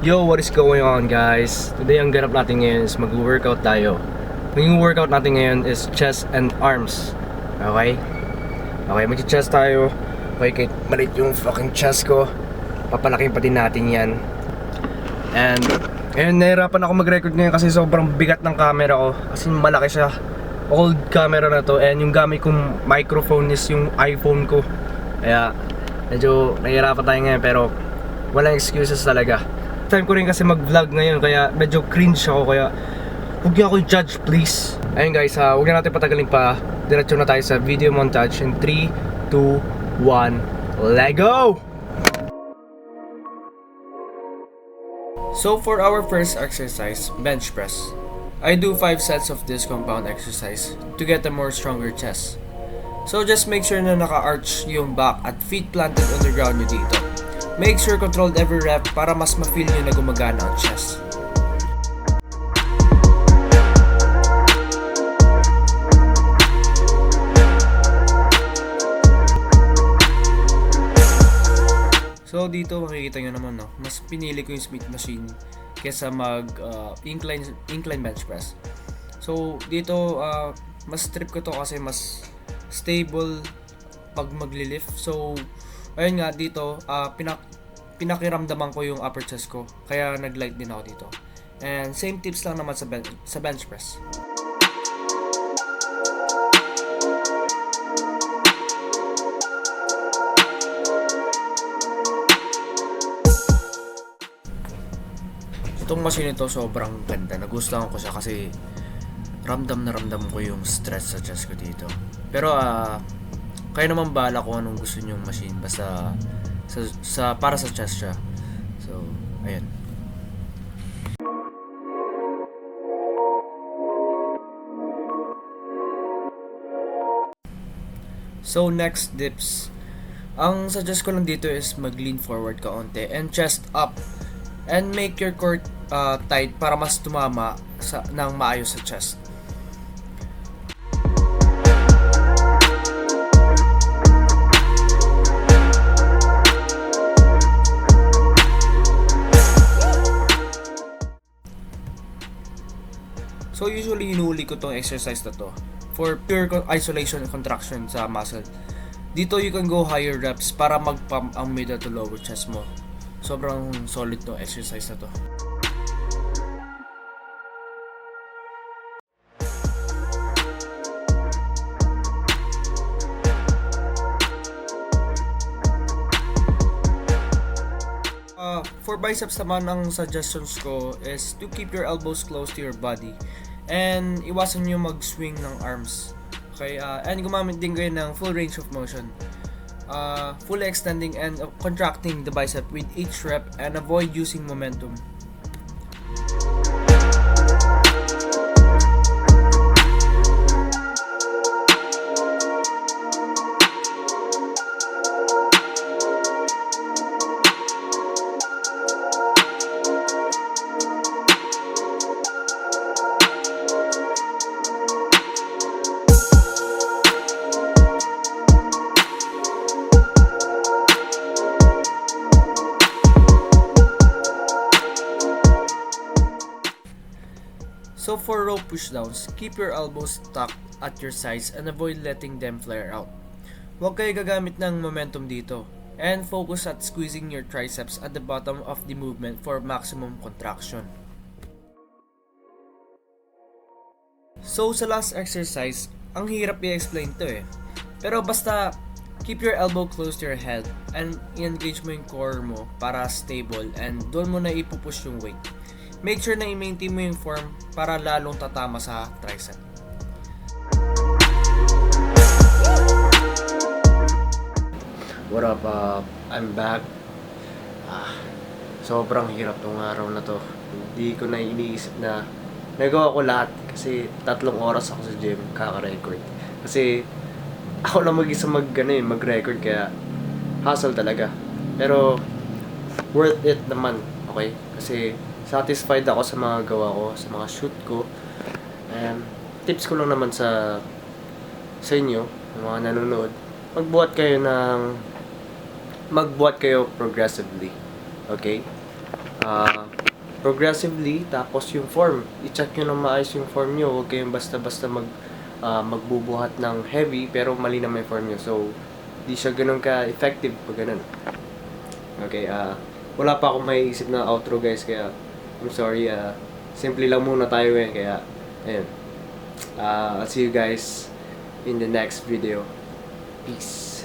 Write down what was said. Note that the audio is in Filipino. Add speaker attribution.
Speaker 1: Yo, what is going on guys? Today ang ganap natin ngayon is mag-workout tayo. Yung workout natin ngayon is chest and arms. Okay? Okay, mag-chest tayo. Okay, kahit malit yung fucking chest ko, papalaking pa din natin yan. And ngayon nahirapan ako mag-record ngayon kasi sobrang bigat ng camera ko. Kasi malaki siya. Old camera na to. And yung gamit kong microphone is yung iPhone ko. Kaya medyo nahihirapan tayo ngayon pero walang excuses talaga. Time ko rin kasi mag-vlog ngayon kaya medyo cringe ako, kaya huwag niyo ako i-judge please. Ayun guys, huwag na natin patagalin pa. Diretso na tayo sa video montage in 3, 2, 1, let go! So for our first exercise, bench press, I do 5 sets of this compound exercise to get a more stronger chest. So just make sure na naka-arch yung back at feet planted on the ground nyo dito. Make sure controlled every rep para mas ma-feel nyo na gumagana ang chest. So dito makikita nyo naman, no, mas pinili ko yung Smith machine kesa mag incline bench press. So dito mas trip ko to kasi mas stable pag magli-lift. So ayun nga dito, pinakiramdaman ko yung upper chest ko. Kaya nag-light din ako dito. And same tips lang naman sa bench press. Itong machine ito sobrang ganda. Nagustuhan ko siya kasi ramdam na ramdam ko yung stress sa chest ko dito. Pero kaya naman bahala kung anong gusto nyong machine, basta para sa chest siya. So, ayun. So, next dips. Ang suggest ko lang dito is mag-lean forward kaunti and chest up. And make your core tight para mas tumama ng maayos sa chest. So usually hinuhuli ko tong exercise na to for pure isolation and contraction sa muscle. Dito you can go higher reps para mag-pump ang middle to lower chest mo. Sobrang solid tong exercise na to. For biceps naman, ang suggestions ko is to keep your elbows close to your body and iwasan nyo mag-swing ng arms. Okay, and gumamit din kayo ng full range of motion. Fully extending and contracting the bicep with each rep and avoid using momentum. So for rope pushdowns, keep your elbows tucked at your sides and avoid letting them flare out. Huwag kayo gagamit ng momentum dito and focus at squeezing your triceps at the bottom of the movement for maximum contraction. So sa last exercise, ang hirap i-explain to eh. Pero basta keep your elbow close to your head and i-engage mo yung core mo para stable and doon mo na ipupush yung weight. Make sure na i-maintain mo yung form para lalong tatama sa tricep. What up? I'm back. Sobrang hirap tong araw na to. Hindi ko na iniisip na nagawa ko lahat kasi 3 oras ako sa gym kaka-record. Kasi ako lang mag-isa mag-record kaya hassle talaga. Pero worth it naman, okay? Kasi satisfied ako sa mga gawa ko, sa mga shoot ko. And tips ko lang naman sa inyo, mga nanonood, magbuhat kayo progressively. Okay? progressively. Tapos yung form, i-check nyo na maayos yung form nyo. Huwag kayong basta-basta magbubuhat ng heavy pero mali na may form nyo. So, di siya ganun ka-effective pag ganun. Okay, wala pa akong maiisip na outro guys, kaya I'm sorry. Simple lang muna tayo ngayon, kaya ayun. I'll see you guys in the next video. Peace.